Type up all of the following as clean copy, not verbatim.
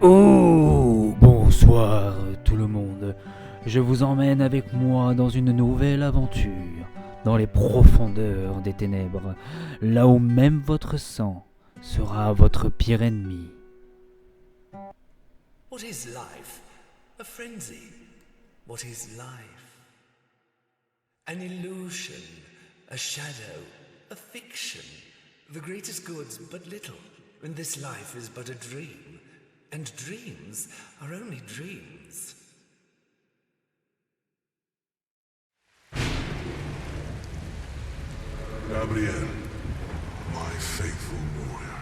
Oh, bonsoir tout le monde. Je vous emmène avec moi dans une nouvelle aventure, dans les profondeurs des ténèbres, là où même votre sang sera votre pire ennemi. What is life? A frenzy. What is life? An illusion, a shadow, a fiction. The greatest good's but little, and this life is but a dream. And dreams are only dreams. Gabriel, my faithful warrior.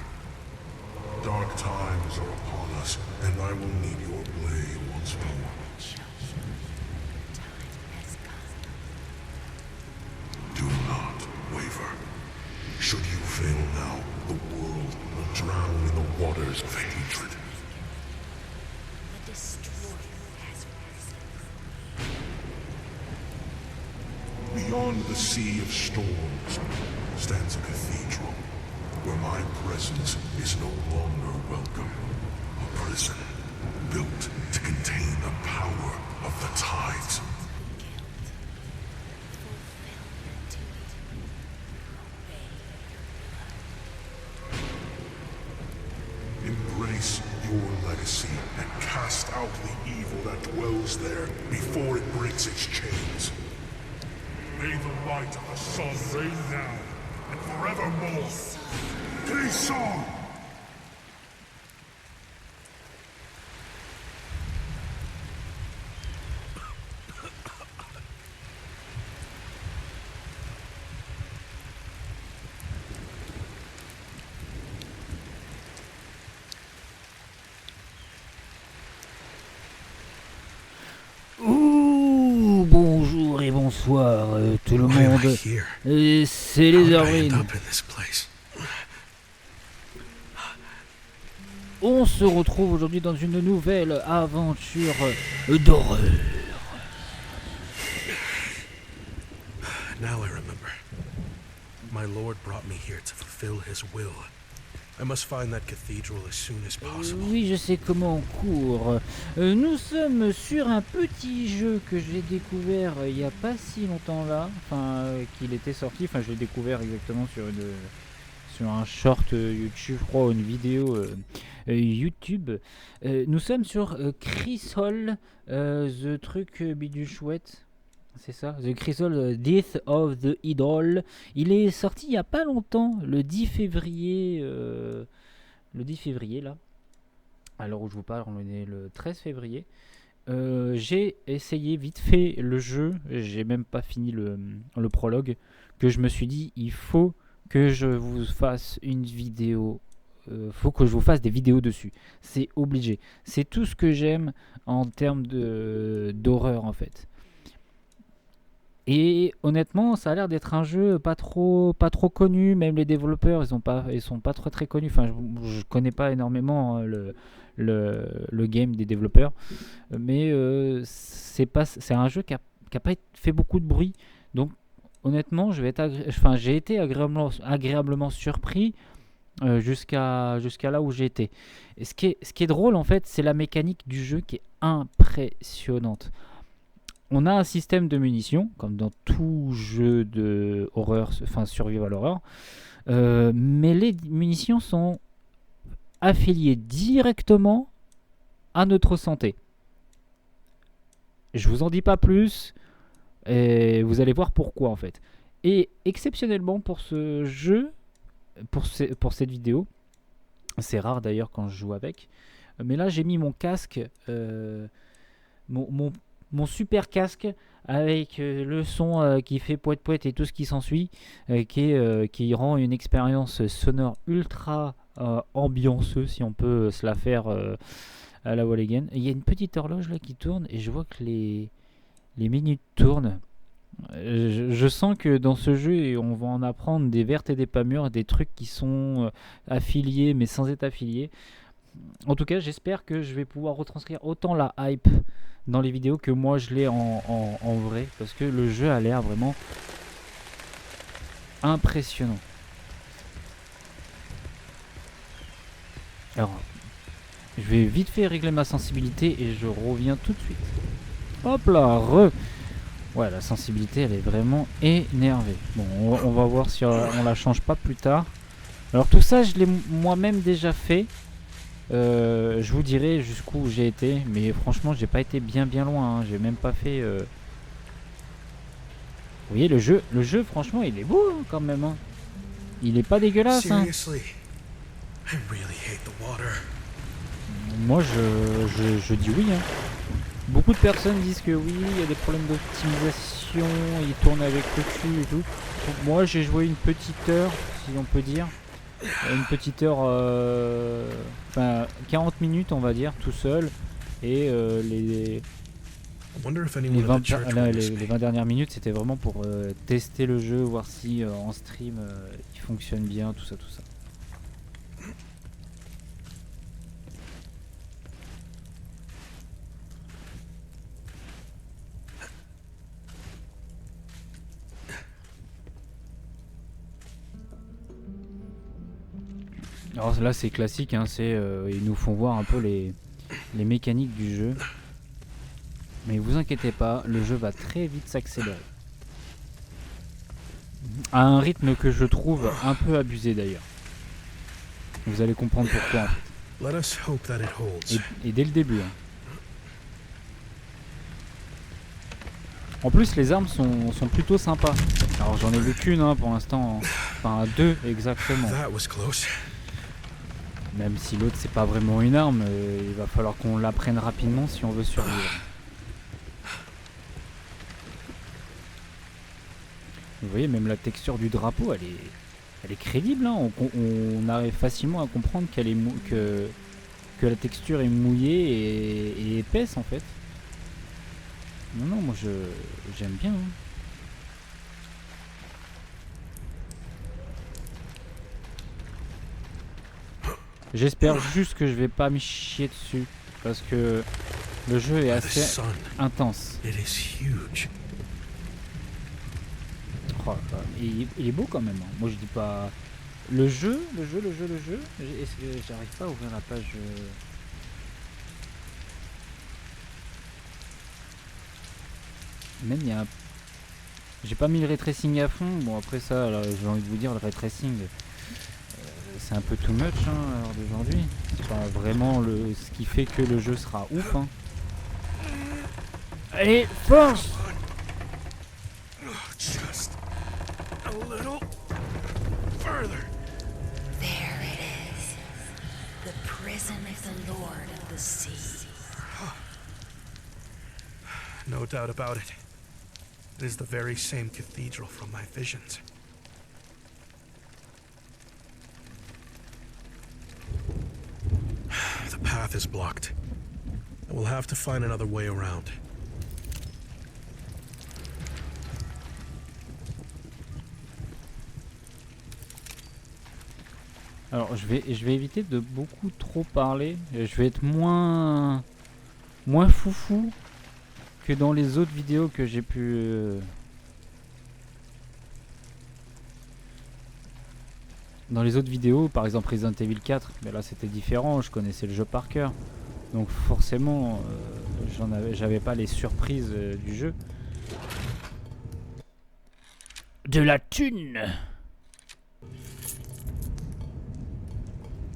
Dark times are upon us, and I will need your blade once more. Do not waver. Should you fail now, the world will drown in the waters of hatred. The Destroyer has risen. Beyond the sea of storms stands a cathedral, where my presence is no longer welcome. A prison built to contain the power of the tides. Embrace your legacy and cast out the evil that dwells there before it breaks its chains. May the light of the sun reign now and forevermore. Clisson! Ouh, bonjour et bonsoir tout le monde. C'est les Orvines. On se retrouve aujourd'hui dans une nouvelle aventure d'horreur. Now I remember. My lord brought me here to fulfill his will. I must find that cathedral as soon as possible. Oui, je sais comment on court. Nous sommes sur un petit jeu que j'ai découvert il n'y a pas si longtemps là. Enfin, qu'il était sorti. Enfin, je l'ai découvert exactement sur un short YouTube, je crois, ou une vidéo YouTube. Nous sommes sur Crisol, The Truc Bidule Chouette. C'est ça, The Crisol Death of the Idol. Il est sorti il n'y a pas longtemps, le 10 février. Le 10 février, là. À l'heure où je vous parle, on est le 13 février. J'ai essayé vite fait le jeu. J'ai même pas fini le prologue. Que je me suis dit, il faut que je vous fasse une vidéo. Faut que je vous fasse des vidéos dessus. C'est obligé. C'est tout ce que j'aime en termes d'horreur, en fait. Et honnêtement, ça a l'air d'être un jeu pas trop connu. Même les développeurs, ils sont pas très connus. Enfin, je connais pas énormément le game des développeurs, mais c'est un jeu qui a pas fait beaucoup de bruit. Donc, honnêtement, j'ai été agréablement surpris jusqu'à là où j'ai été. Et ce qui est drôle, en fait, c'est la mécanique du jeu qui est impressionnante. On a un système de munitions, comme dans tout jeu de horreur, enfin survival horror, mais les munitions sont affiliées directement à notre santé. Je vous en dis pas plus, et vous allez voir pourquoi en fait. Et exceptionnellement pour ce jeu, pour cette vidéo, c'est rare d'ailleurs quand je joue avec, mais là j'ai mis mon casque, mon super casque avec le son qui fait poète poète et tout ce qui s'ensuit, qui rend une expérience sonore ultra ambianceuse, si on peut se la faire à la wall again. Il y a une petite horloge là qui tourne et je vois que les minutes tournent. Je sens que dans ce jeu on va en apprendre des vertes et des pas mûres, des trucs qui sont affiliés mais sans être affiliés. En tout cas, j'espère que je vais pouvoir retranscrire autant la hype dans les vidéos que moi je l'ai en vrai, parce que le jeu a l'air vraiment impressionnant. Alors, Je vais vite fait régler ma sensibilité et je reviens tout de suite. Hop là, Ouais, la sensibilité, elle est vraiment énervée. Bon, on va voir si on la change pas plus tard. Alors tout ça, je l'ai moi-même déjà fait. Je vous dirai jusqu'où j'ai été. Mais franchement, j'ai pas été bien loin. Hein. J'ai même pas fait... Vous voyez, le jeu, franchement, il est beau hein, quand même. Hein. Il est pas dégueulasse. Hein. Seriously, I really hate the water. Moi, je dis oui. Hein. Beaucoup de personnes disent que oui, il y a des problèmes d'optimisation, il tourne avec le cul et tout. Donc moi, j'ai joué une petite heure, si on peut dire. Une petite heure, enfin 40 minutes, on va dire, tout seul. Et les I wonder if Les anyone at 20, the church là, will miss les me. 20 dernières minutes, c'était vraiment pour tester le jeu, voir si en stream il fonctionne bien, tout ça. Alors là, c'est classique, hein, ils nous font voir un peu les mécaniques du jeu. Mais vous inquiétez pas, le jeu va très vite s'accélérer. À un rythme que je trouve un peu abusé d'ailleurs. Vous allez comprendre pourquoi en fait. Let us hope that it holds. Et dès le début. Hein. En plus, les armes sont plutôt sympas. Alors j'en ai vu qu'une hein, pour l'instant. Enfin deux exactement. That was close. Même si l'autre c'est pas vraiment une arme, il va falloir qu'on l'apprenne rapidement si on veut survivre. Vous voyez, même la texture du drapeau, elle est crédible. Hein. On arrive facilement à comprendre qu'elle est que la texture est mouillée et épaisse en fait. Non, moi j'aime bien. Hein. J'espère juste que je vais pas me chier dessus parce que le jeu est The assez sun, intense. it is huge. Oh, il est beau quand même. Hein. Moi je dis pas. Le jeu. J'arrive pas à ouvrir la page. Même il y a un... J'ai pas mis le ray tracing à fond. Bon après ça, j'ai envie de vous dire le ray tracing. C'est un peu too much hein, à l'heure d'aujourd'hui. C'est pas vraiment ce qui fait que le jeu sera ouf. Hein. Allez, force! Just a little further. There it is. The prison of the Lord of the Sea. No doubt about it. It is the very same cathedral from my visions. The path is blocked. I will have to find another way around. Alors je vais éviter de beaucoup trop parler. Je vais être moins foufou que dans les autres vidéos que j'ai pu dans les autres vidéos, par exemple Resident Evil 4, mais là c'était différent, je connaissais le jeu par cœur. Donc forcément j'avais pas les surprises du jeu. De la thune.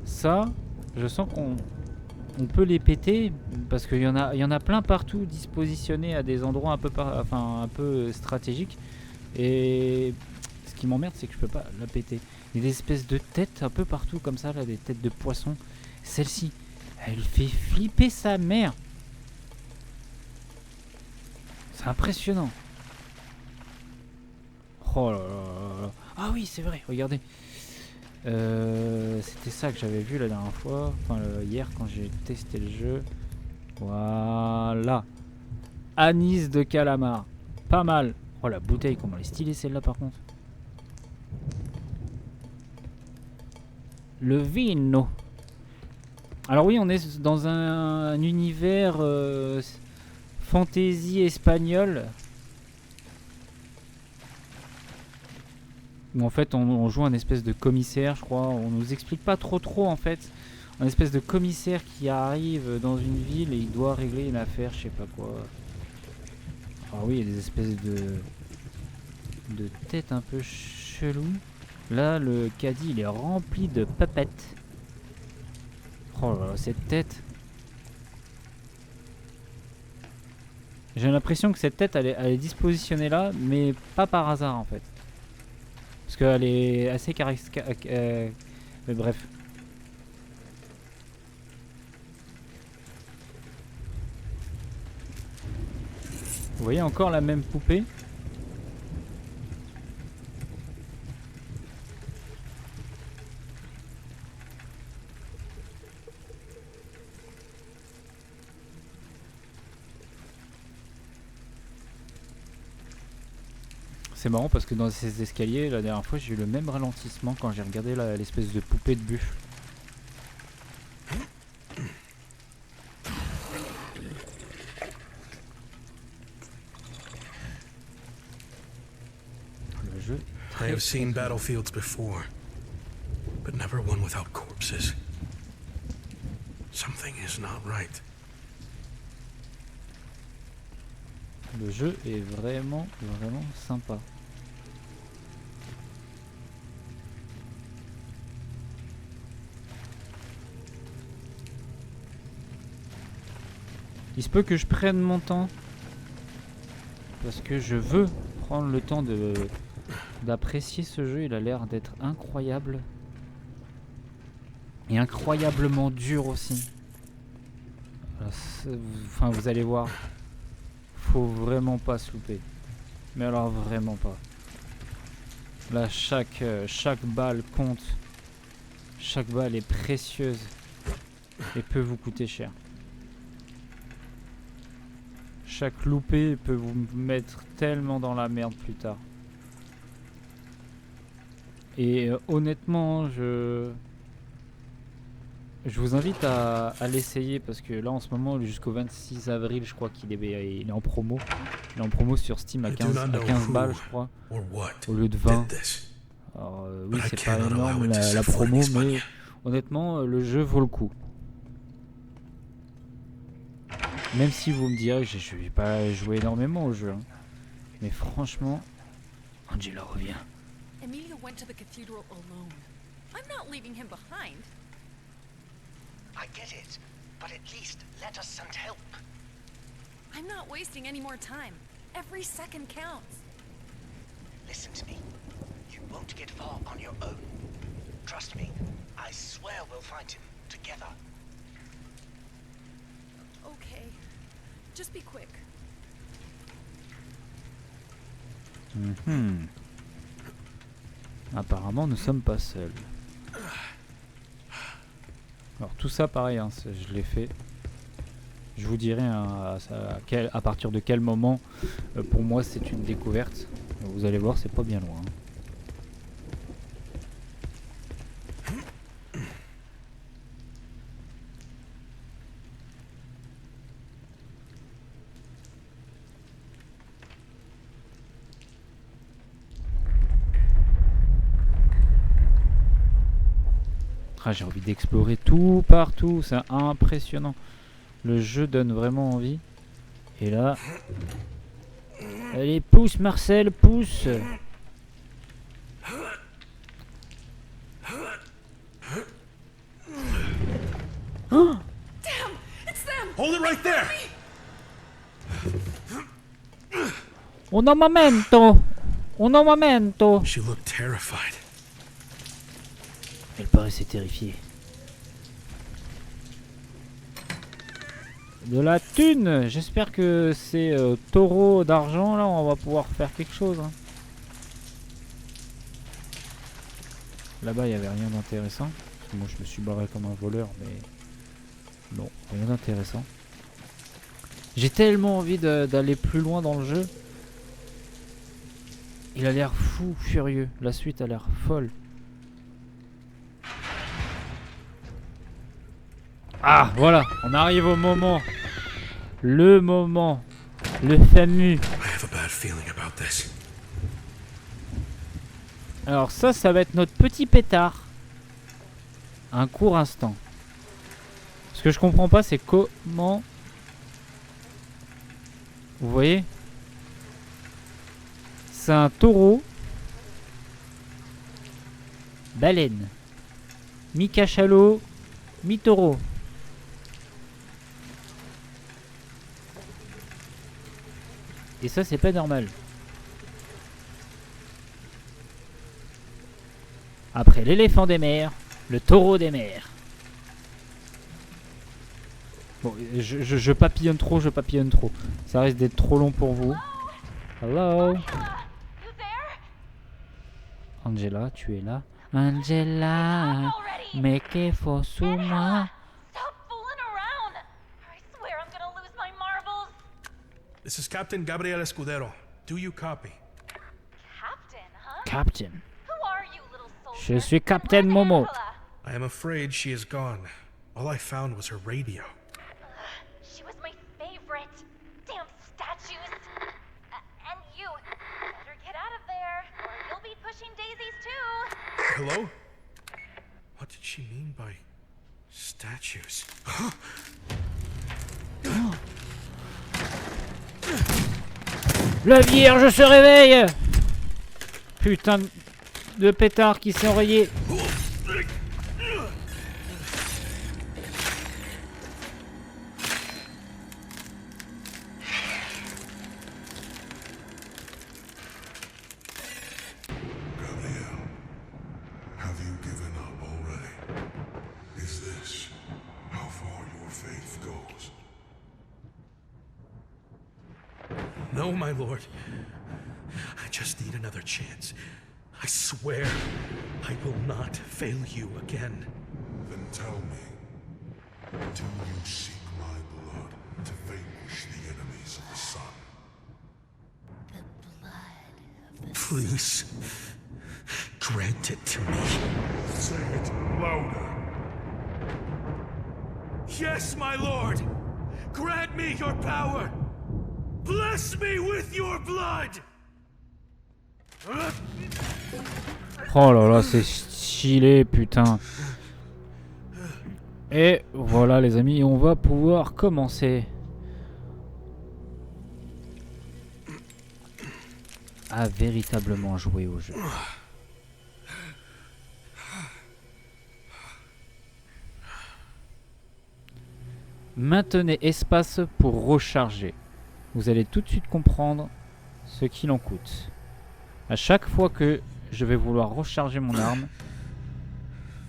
Ça, je sens qu'on peut les péter parce qu'il y en a plein partout dispositionnés à des endroits un peu stratégiques. Et ce qui m'emmerde, c'est que je peux pas la péter. Il y a des espèces de têtes un peu partout comme ça, là, des têtes de poissons. Celle-ci, elle fait flipper sa mère. C'est impressionnant. Oh là là là là. Ah oui, c'est vrai, regardez. C'était ça que j'avais vu la dernière fois, hier quand j'ai testé le jeu. Voilà. Anis de calamar. Pas mal. Oh la bouteille, comment elle est stylée celle-là par contre. Le vino. Alors oui, on est dans un univers fantasy espagnol. Où en fait on joue un espèce de commissaire, je crois. On nous explique pas trop en fait. un espèce de commissaire qui arrive dans une ville et il doit régler une affaire, je sais pas quoi. Ah oui, il y a des espèces de têtes un peu chelou. Là, le caddie, il est rempli de papettes. Oh là là, cette tête. J'ai l'impression que cette tête, elle est dispositionnée là, mais pas par hasard en fait. Parce qu'elle est assez charismatique. Mais bref. Vous voyez encore la même poupée. C'est marrant parce que dans ces escaliers, la dernière fois, j'ai eu le même ralentissement quand j'ai regardé l'espèce de poupée de buffle. Le jeu. I have seen battlefields before, but never one without corpses. Something is not right. Le jeu est vraiment sympa. Il se peut que je prenne mon temps parce que je veux prendre le temps d'apprécier ce jeu. Il a l'air d'être incroyable et incroyablement dur aussi. Enfin, vous allez voir. Faut vraiment pas se louper. Mais alors vraiment pas. Là chaque balle compte. Chaque balle est précieuse et peut vous coûter cher. Chaque loupé peut vous mettre tellement dans la merde plus tard. Et honnêtement, je vous invite à l'essayer parce que là en ce moment jusqu'au 26 avril je crois qu'il est en promo. Il est en promo sur Steam à 15 balles je crois. Au lieu de 20. Alors oui c'est pas énorme la promo mais honnêtement le jeu vaut le coup. Même si vous me direz que je vais pas jouer énormément au jeu. Hein. Mais franchement, Angela revient. Emilio went to the cathedral alone. I'm not leaving him behind. I get it, but at least let us send help. I'm not wasting any more time. Every second counts. Listen to me. You won't get far on your own. Trust me. I swear we'll find him together. Okay. Just be quick. Apparemment, nous sommes pas seuls. Alors tout ça, pareil, hein, je l'ai fait. Je vous dirai hein, à partir de quel moment, pour moi, c'est une découverte. Vous allez voir, c'est pas bien loin. Hein. Ah, j'ai envie d'explorer tout partout, c'est impressionnant. Le jeu donne vraiment envie. Et là... Allez, pousse Marcel, pousse. Oh Damn! It's them! Hold it right there! Un momento! Un momento! She looked terrified. Elle paraissait terrifiée. De la thune. J'espère que ces taureaux d'argent là, on va pouvoir faire quelque chose. Hein. Là-bas, il n'y avait rien d'intéressant. Moi, je me suis barré comme un voleur, mais non, rien d'intéressant. J'ai tellement envie d'aller plus loin dans le jeu. Il a l'air fou, furieux. La suite a l'air folle. Ah, voilà, on arrive au moment. Le moment. Le fameux. I have a bad feeling about this. Alors ça va être notre petit pétard. Un court instant. Ce que je comprends pas, c'est comment... Vous voyez? C'est un taureau. Baleine. Mi-cachalot, mi-taureau. Et ça, c'est pas normal. Après l'éléphant des mers, le taureau des mers. Bon, je papillonne trop, Ça risque d'être trop long pour vous. Hello? Angela, tu es là? Angela, mais que faut sous moi? Stop fooling around! I swear I'm gonna lose my marbles. This is Captain Gabriel Escudero. Do you copy? Captain, huh? Captain. Who are you, little soldier? Je suis Captain Momo. I am afraid she is gone. All I found was her radio. She was my favorite. Damn statues. And you, better get out of there, or you'll be pushing daisies too. Hello? What did she mean by statues? La Vierge se réveille! Putain de pétard qui s'est enrayé. Gabriel, have you given up already? Is this how far your faith goes? No, my lord. I just need another chance. I swear I will not fail you again. Then tell me, do you seek my blood to vanquish the enemies of the sun? Please, grant it to me. Say it louder. Yes, my lord! Grant me your power! Bless me with your blood! Oh là là, c'est stylé, putain. Et voilà les amis, on va pouvoir commencer à véritablement jouer au jeu. Maintenez espace pour recharger. Vous allez tout de suite comprendre ce qu'il en coûte. À chaque fois que je vais vouloir recharger mon arme,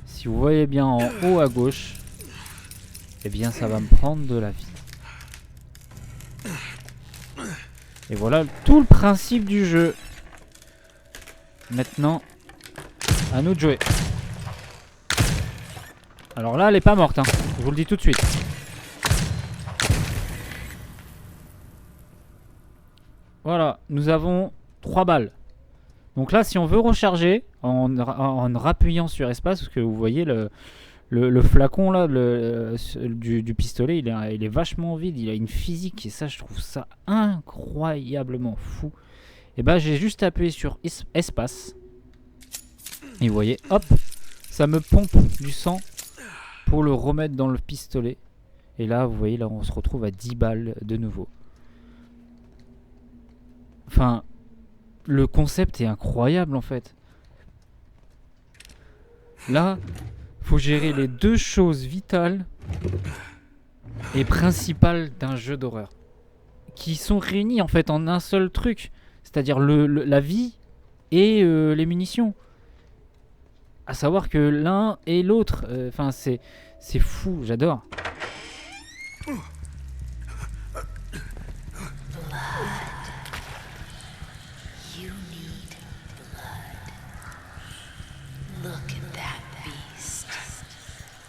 si vous voyez bien en haut à gauche, eh bien ça va me prendre de la vie. Et voilà tout le principe du jeu. Maintenant, à nous de jouer. Alors là, elle est pas morte, hein. Je vous le dis tout de suite. Voilà, nous avons 3 balles. Donc là, si on veut recharger, en rappuyant sur espace, parce que vous voyez le flacon là, du pistolet, il est vachement vide, il a une physique, et ça, je trouve ça incroyablement fou. Et bah, j'ai juste appuyé sur espace. Et vous voyez, hop, ça me pompe du sang pour le remettre dans le pistolet. Et là, vous voyez, là, on se retrouve à 10 balles de nouveau. Enfin, le concept est incroyable en fait. Là, faut gérer les deux choses vitales et principales d'un jeu d'horreur, qui sont réunies en fait en un seul truc, c'est-à-dire la vie et les munitions. À savoir que l'un et l'autre, enfin c'est fou, j'adore. Look at that beast.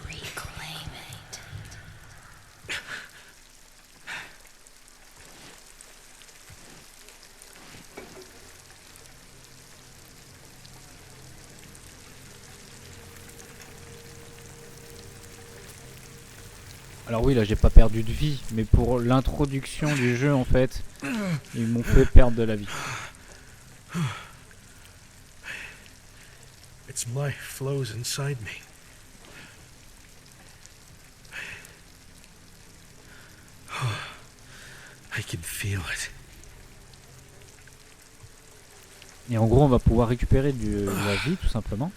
Reclaim it. Alors oui, là j'ai pas perdu de vie, mais pour l'introduction du jeu en fait, ils m'ont fait perdre de la vie. Its life flows inside me. can feel it. Et en gros, on va pouvoir récupérer de la vie, tout simplement.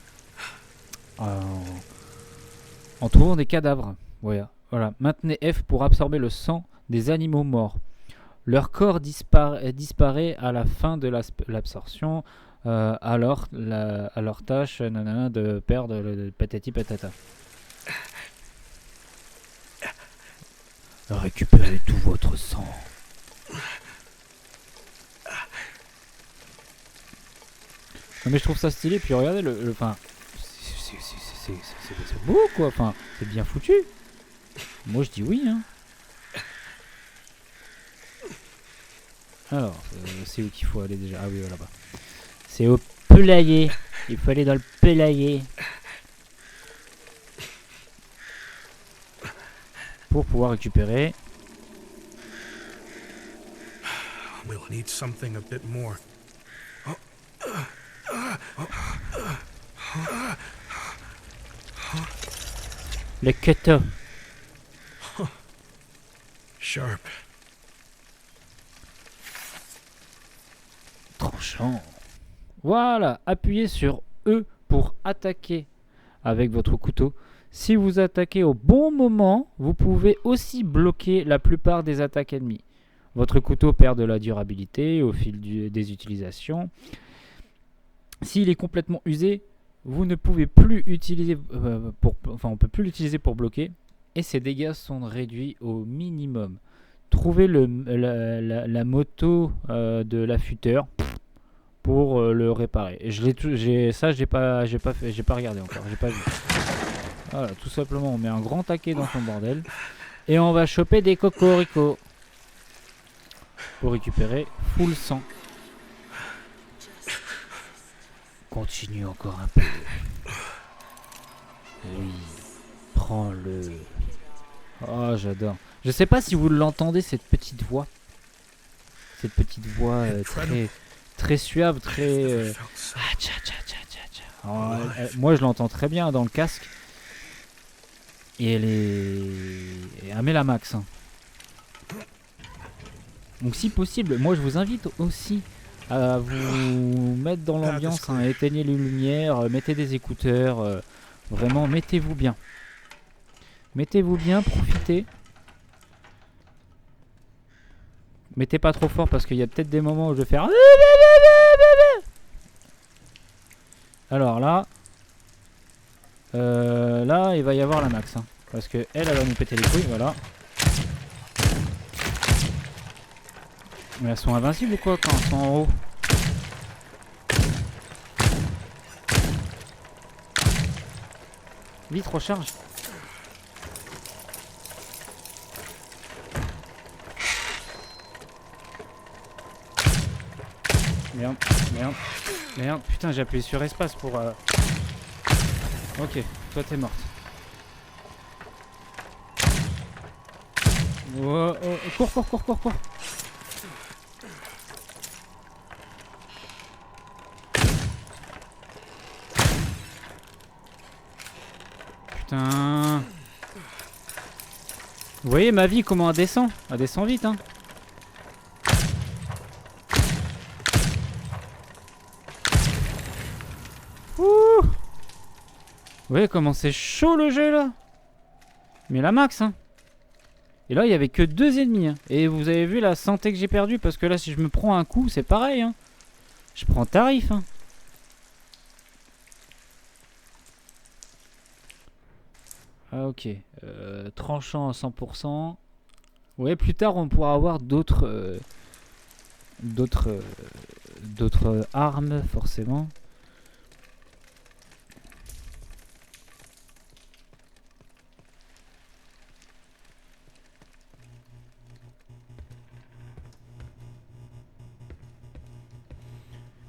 En trouvant des cadavres. Voilà. Maintenez F pour absorber le sang des animaux morts. Leur corps disparaît à la fin de l'absorption. Alors leur tâche de perdre le patati patata. Récupérez tout votre sang. Non mais je trouve ça stylé, puis regardez enfin, c'est beau quoi, enfin, c'est bien foutu. Moi je dis oui hein. Alors, c'est où qu'il faut aller déjà? Ah oui, là-bas. C'est au poulailler. Il faut aller dans le poulailler. Pour pouvoir récupérer. We'll need something a bit more. Le couteau. Sharp. Tranchant. Voilà, appuyez sur E pour attaquer avec votre couteau. Si vous attaquez au bon moment, vous pouvez aussi bloquer la plupart des attaques ennemies. Votre couteau perd de la durabilité au fil des utilisations. S'il est complètement usé, vous ne pouvez plus utiliser on peut plus l'utiliser pour bloquer et ses dégâts sont réduits au minimum. Trouvez la moto de l'affûteur pour le réparer. Et j'ai pas regardé encore, j'ai pas vu. Voilà, tout simplement, on met un grand taquet dans son bordel et on va choper des cocoricots pour récupérer full sang. Continue encore un peu. Oui, prends-le. Oh, j'adore. Je sais pas si vous l'entendez, cette petite voix. Cette petite voix très suave, très... Alors, moi, je l'entends très bien dans le casque. Et elle met la max. Hein. Donc si possible, moi je vous invite aussi à vous mettre dans l'ambiance, hein, éteignez les lumières, mettez des écouteurs, vraiment mettez-vous bien. Mettez-vous bien, profitez. Mettez pas trop fort parce qu'il y a peut-être des moments où je vais faire... Alors là... là il va y avoir la max. Hein, parce que elle va nous péter les couilles, voilà. Mais elles sont invincibles ou quoi quand elles sont en haut? Vite, recharge. Merde. Putain, j'ai appuyé sur espace pour... Ok, toi t'es morte. Oh, cours. Putain. Vous voyez ma vie comment elle descend? Elle descend vite hein. Ouh. Vous voyez comment c'est chaud le jeu là? Mais la max hein. Et là il y avait que 2 ennemis hein. Et vous avez vu la santé que j'ai perdue. Parce que là si je me prends un coup c'est pareil hein. Je prends tarif hein. Ah ok, tranchant à 100%. Ouais, plus tard on pourra avoir d'autres armes forcément.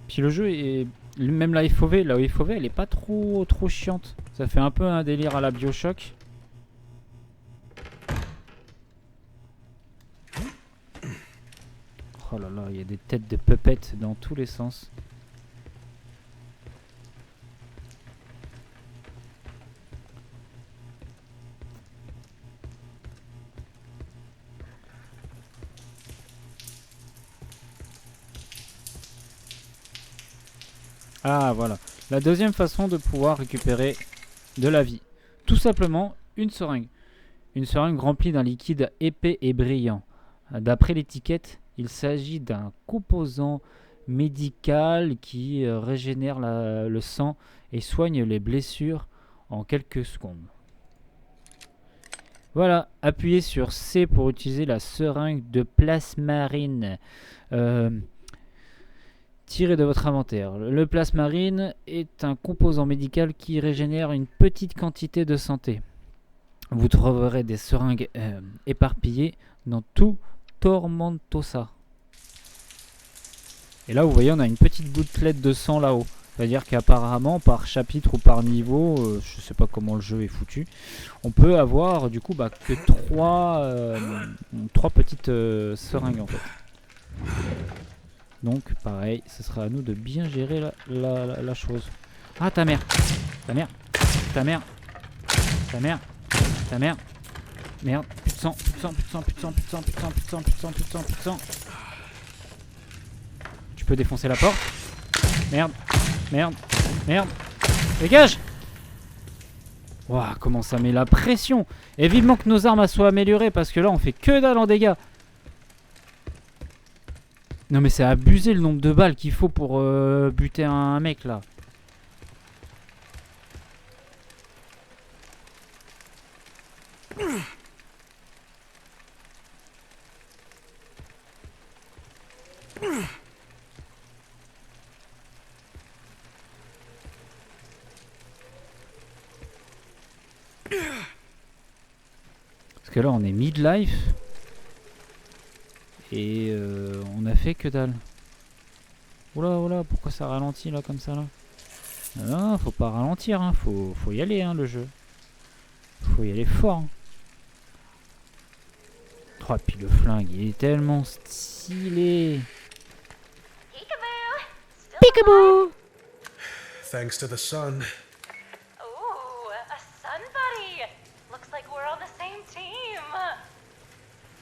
Puis le jeu est... Même la FOV elle est pas trop chiante. Ça fait un peu un délire à la Bioshock. Oh là là, il y a des têtes de puppets dans tous les sens. Ah voilà. La deuxième façon de pouvoir récupérer de la vie. Tout simplement une seringue. Une seringue remplie d'un liquide épais et brillant. D'après l'étiquette, il s'agit d'un composant médical qui régénère le sang et soigne les blessures en quelques secondes. Voilà, appuyez sur C pour utiliser la seringue de plasmarine. Tirez de votre inventaire. Le plasmarine est un composant médical qui régénère une petite quantité de santé. Vous trouverez des seringues éparpillées dans tout Tormentosa. Et là, vous voyez, on a une petite gouttelette de sang là-haut. C'est-à-dire qu'apparemment, par chapitre ou par niveau, je sais pas comment le jeu est foutu, on peut avoir du coup que 3 petites seringues en fait. Donc pareil, ce sera à nous de bien gérer la chose. Ah ta mère, ta mère, ta mère, ta mère, ta mère. Merde, plus de sang, plus de sang, plus de sang, plus de sang, plus de sang, plus de sang, plus de sang, plus de sang, plus de sang, plus de sang. Tu peux défoncer la porte. Merde, merde, merde. Dégage. Waouh, comment ça met la pression. Et vivement que nos armes soient améliorées parce que là on fait que dalle en dégâts. Non mais c'est abusé le nombre de balles qu'il faut pour buter un mec là. Parce que là on est midlife. Et on a fait que dalle. Oula oula, pourquoi ça ralentit là comme ça là? Non, faut pas ralentir, hein. Faut y aller hein, le jeu. Faut y aller fort. Hein. Oh, puis le flingue, il est tellement stylé. Peekaboo! Thanks to the sun. Ooh, a sun buddy. Looks like we're on the same team.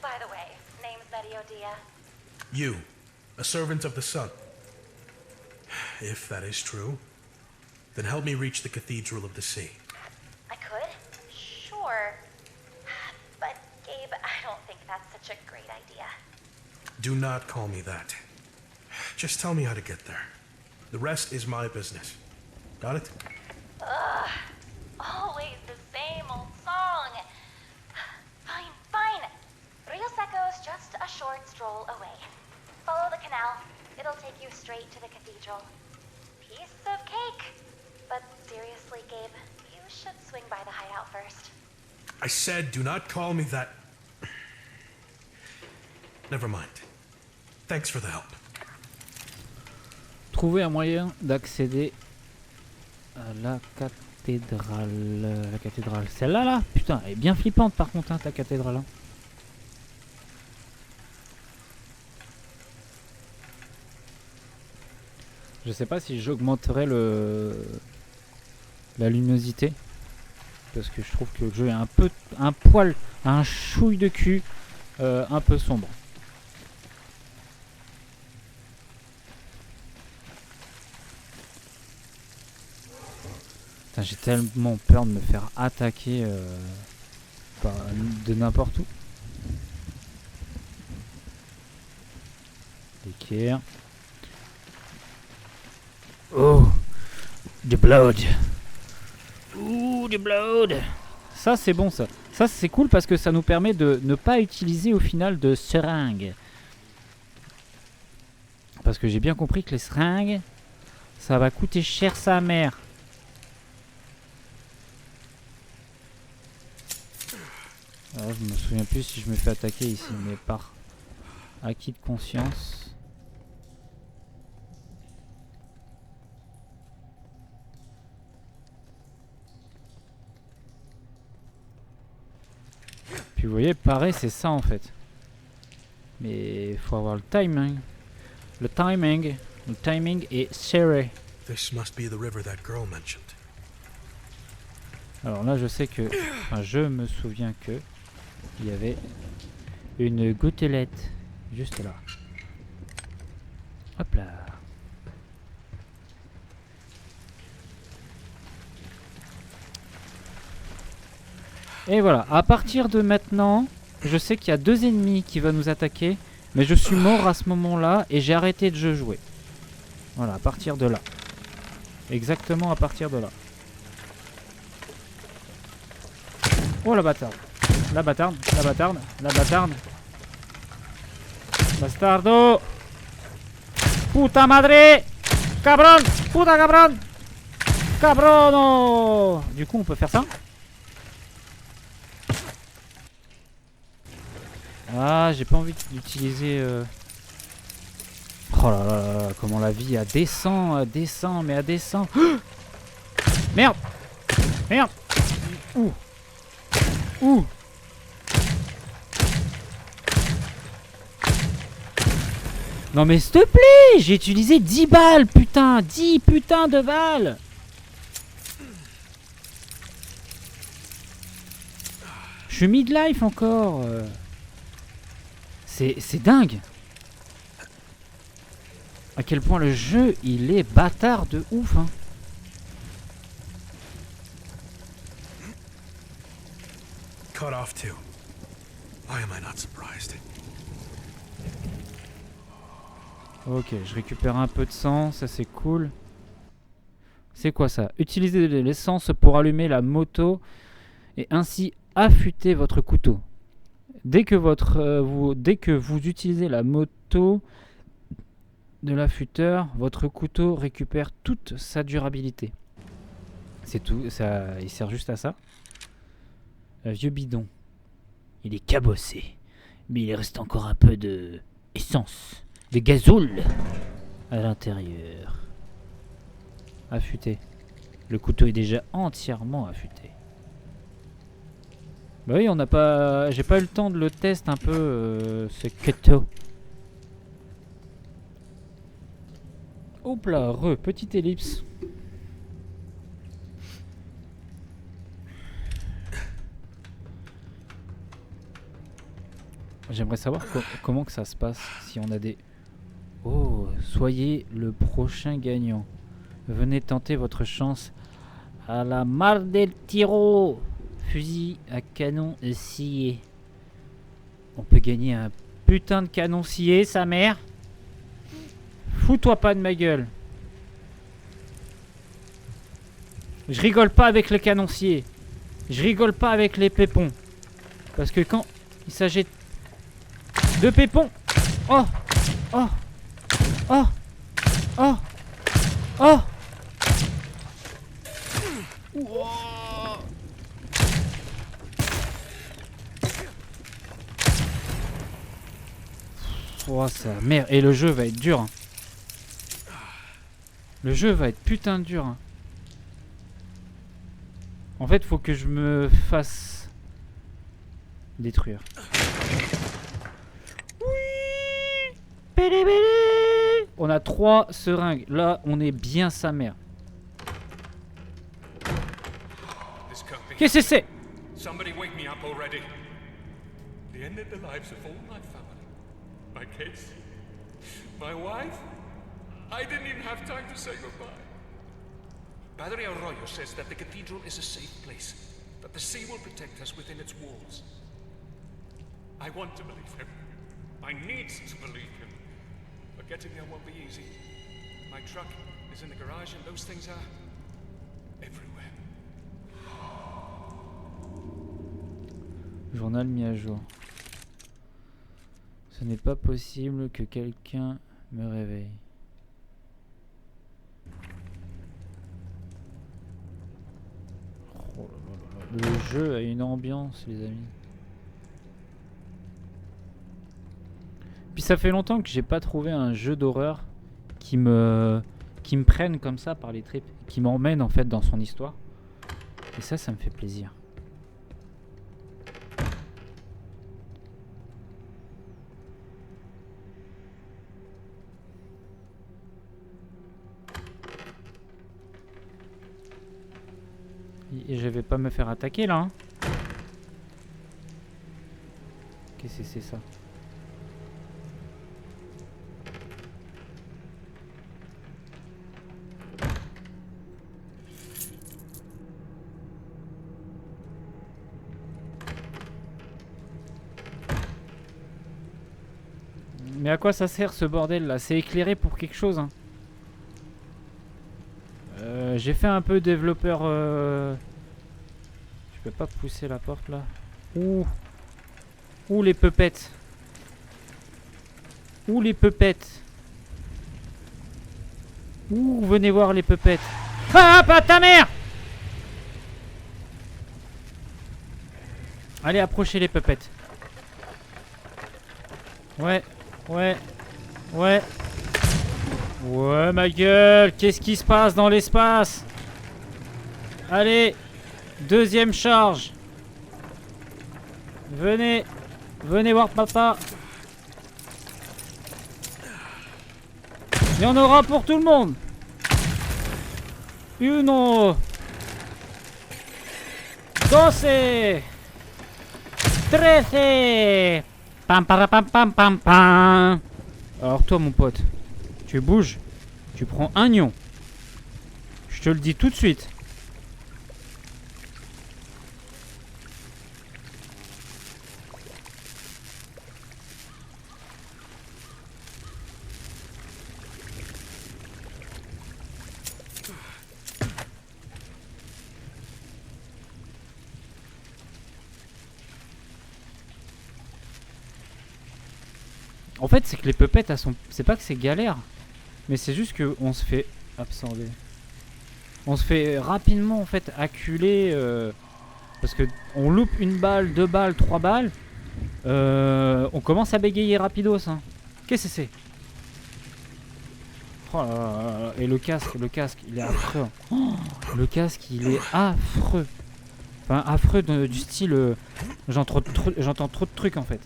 By the way, name's Mediodia. You, a servant of the sun. If that is true, then help me reach the Cathedral of the Sea. I could? Sure. But, Gabe, I don't think that's such a great idea. Do not call me that. Just tell me how to get there. The rest is my business. Got it? Ugh. Always the same old song. Fine, fine. Rio Seco's just a short stroll away. Follow the canal. It'll take you straight to the cathedral. Piece of cake. But seriously, Gabe, you should swing by the hideout first. I said do not call me that. Never mind. Thanks for the help. Trouver un moyen d'accéder à la cathédrale. La cathédrale. Celle-là, là. Putain, elle est bien flippante par contre, hein, ta cathédrale. Hein. Je sais pas si j'augmenterai la luminosité. Parce que je trouve que le jeu est un poil, un chouille de cul, un peu sombre. J'ai tellement peur de me faire attaquer de n'importe où. D'équerre. Oh, the blood. Ouh, the blood. Ça c'est bon ça. Ça c'est cool parce que ça nous permet de ne pas utiliser au final de seringues. Parce que j'ai bien compris que les seringues, ça va coûter cher sa mère. Alors, je me souviens plus si je me fais attaquer ici, mais par acquis de conscience. Puis vous voyez, pareil, c'est ça en fait. Mais il faut avoir le timing. Le timing est serré. This must be the river that girl mentioned. Alors là, je sais que, enfin, je me souviens que il y avait une gouttelette juste là. Hop là. Et voilà, à partir de maintenant, je sais qu'il y a 2 ennemis qui vont nous attaquer. Mais je suis mort à ce moment-là et j'ai arrêté de jouer. Voilà, à partir de là. Exactement à partir de là. Oh la bâtarde. La bâtarde, la bâtarde, la bâtarde. Bastardo. Puta madre. Cabron. Puta cabron. Cabrono. Du coup on peut faire ça. Ah, j'ai pas envie d'utiliser... Oh là là là là, comment la vie elle descend, mais elle descend. Merde. Merde. Ouh. Ouh. Non mais s'il te plaît, j'ai utilisé 10 balles, putain, 10 putains de balles. Je suis mid-life encore. C'est dingue. À quel point le jeu, il est bâtard de ouf, hein. Cut off too. Why am I not surprised? Ok, je récupère un peu de sang, ça c'est cool. C'est quoi ça? Utilisez de l'essence pour allumer la moto et ainsi affûter votre couteau. Dès que vous utilisez la moto de l'affûteur, votre couteau récupère toute sa durabilité. C'est tout, ça, il sert juste à ça. Un vieux bidon. Il est cabossé, mais il reste encore un peu de essence, de gazoule à l'intérieur. Affûté. Le couteau est déjà entièrement affûté. Bah oui, on n'a pas, j'ai pas eu le temps de le tester un peu ce couteau. Hop là, petite ellipse. J'aimerais savoir comment que ça se passe si on a des... Oh, soyez le prochain gagnant. Venez tenter votre chance à la Mar del Tiro. Fusil à canon scié. On peut gagner un putain de canon scié, sa mère. Fous-toi pas de ma gueule. Je rigole pas avec le canoncier. Je rigole pas avec les pépons. Parce que quand il s'agit de pépons... Oh. Oh. Oh. Oh. Oh. Oh ça merde. Et le jeu va être dur, hein. Le jeu va être putain de dur, hein. En fait faut que je me fasse détruire. Oui. Bélé, bélé. On a 3 seringues. Là on est bien sa mère. Qu'est-ce que c'est? Somebody wake me up already. The end of the lives of all my family. My kids. My wife. I didn't even have time to say goodbye. Padre Arroyo says that the cathedral is a safe place, that the sea will protect us within its walls. I want to believe him. I need to believe him. But getting there won't be easy. My truck is in the garage and those things are everywhere. Journal mis à jour. Ce n'est pas possible que quelqu'un me réveille. Oh là là là là. Le jeu a une ambiance, les amis. Puis ça fait longtemps que j'ai pas trouvé un jeu d'horreur qui me prenne comme ça par les tripes, qui m'emmène en fait dans son histoire. Et ça me fait plaisir. Et je vais pas me faire attaquer là, hein. Qu'est-ce que c'est ça? Mais à quoi ça sert ce bordel là? C'est éclairé pour quelque chose hein. J'ai fait un peu développeur... Je peux pas pousser la porte là. Ouh. Ouh les peupettes. Ouh les peupettes. Ouh venez voir les peupettes. Ah pas ta mère. Allez approchez les peupettes. Ouais. Ouais. Ouais. Ouais ma gueule. Qu'est-ce qui se passe dans l'espace? Allez. Deuxième charge. Venez. Venez voir papa. Il y en aura pour tout le monde. Uno. Doce. Trece. Pam pam pam pam pam pam. Alors toi mon pote, tu bouges, tu prends un nion. Je te le dis tout de suite. En fait, c'est que les peupettes, elles sont... C'est pas que c'est galère, mais c'est juste que on se fait absorber. On se fait rapidement, en fait, acculer. Parce que on loupe une balle, 2 balles, 3 balles. On commence à bégayer rapidos. Hein. Qu'est-ce que c'est? Oh là là, et le casque, il est affreux. Oh, le casque, il est affreux. Enfin, affreux du style... J'entends trop de trucs, en fait.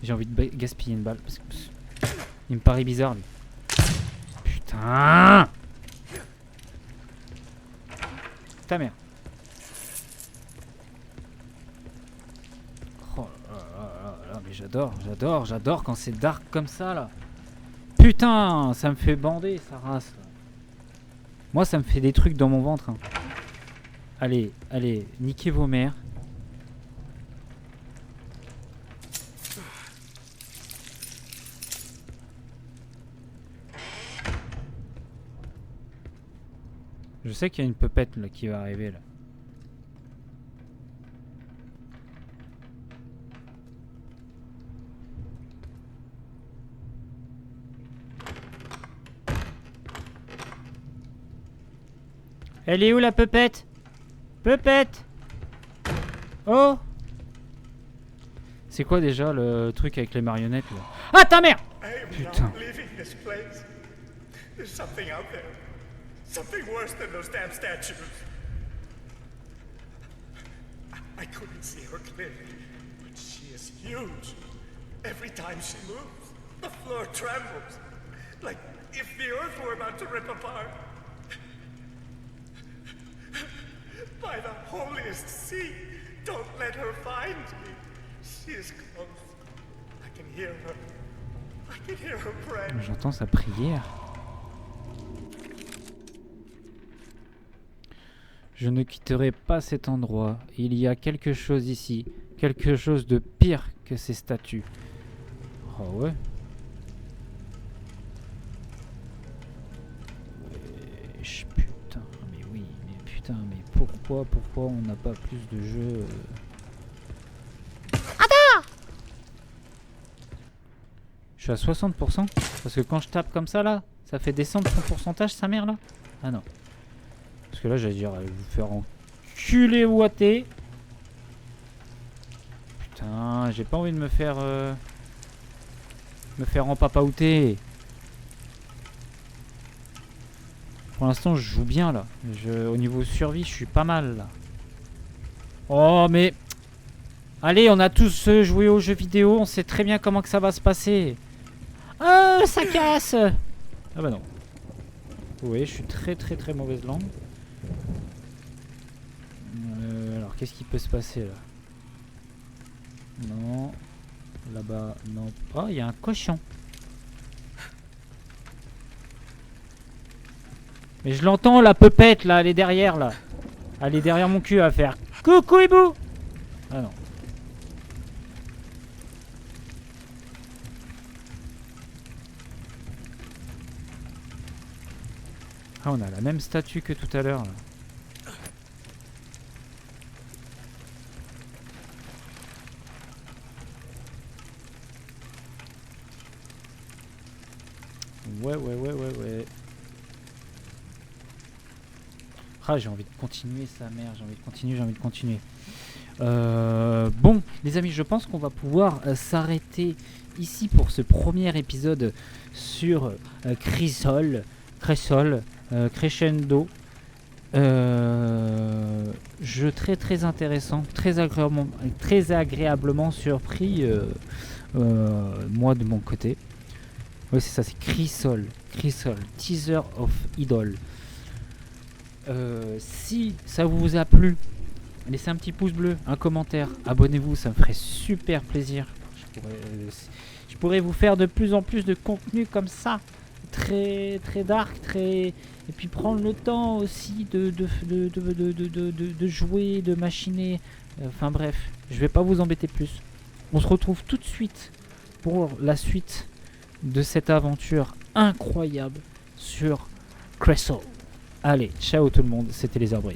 J'ai envie de gaspiller une balle parce que il me paraît bizarre lui. Putain. Ta mère. Oh là, mais j'adore quand c'est dark comme ça là. Putain, ça me fait bander sa race là. Moi ça me fait des trucs dans mon ventre. Hein. Allez, niquez vos mères. Je sais qu'il y a une pupette là qui va arriver là. Elle est où la pupette? Pupette! Oh! C'est quoi déjà le truc avec les marionnettes là? Ah ta mère! Putain. Something worse than those damn statues. I couldn't see her clearly, but she is huge. Every time she moves, the floor trembles, like if the earth were about to rip apart. By the holiest sea, don't let her find me. She is close. I can hear her. I can hear her pray. J'entends sa prière. Je ne quitterai pas cet endroit. Il y a quelque chose ici. Quelque chose de pire que ces statues. Oh ouais. Putain, mais oui, mais putain, mais pourquoi on n'a pas plus de jeux Je suis à 60%. Parce que quand je tape comme ça là, ça fait descendre son pourcentage sa mère là. Ah non. Parce que là j'allais dire, allez vous faire enculer ouaté. Putain, j'ai pas envie de me faire empapaouter. Pour l'instant je joue bien là. Au niveau survie je suis pas mal là. Oh mais... Allez, on a tous joué aux jeux vidéo, on sait très bien comment que ça va se passer. Ah, ça casse. Ah bah non. Oui, je suis très mauvaise langue. Alors, qu'est-ce qui peut se passer là? Non. Là-bas, non. Oh, il y a un cochon. Mais je l'entends, la pupette là, elle est derrière là. Elle est derrière mon cul à faire coucou hibou. Ah non. Ah, on a la même statue que tout à l'heure. Là. Ouais. Ah, j'ai envie de continuer sa mère, j'ai envie de continuer. Bon, les amis, je pense qu'on va pouvoir s'arrêter ici pour ce premier épisode sur Cresol, Crescendo. Très intéressant, très agréablement surpris, moi de mon côté. Oui, c'est ça, c'est Cresol, Teaser of Idol. Si ça vous a plu, laissez un petit pouce bleu, un commentaire, abonnez-vous, ça me ferait super plaisir. Je pourrais vous faire de plus en plus de contenu comme ça, très dark, et puis prendre le temps aussi de jouer, de machiner. Enfin bref, je vais pas vous embêter plus. On se retrouve tout de suite pour la suite de cette aventure incroyable sur Cresol. Allez, ciao tout le monde, c'était les Airbrains.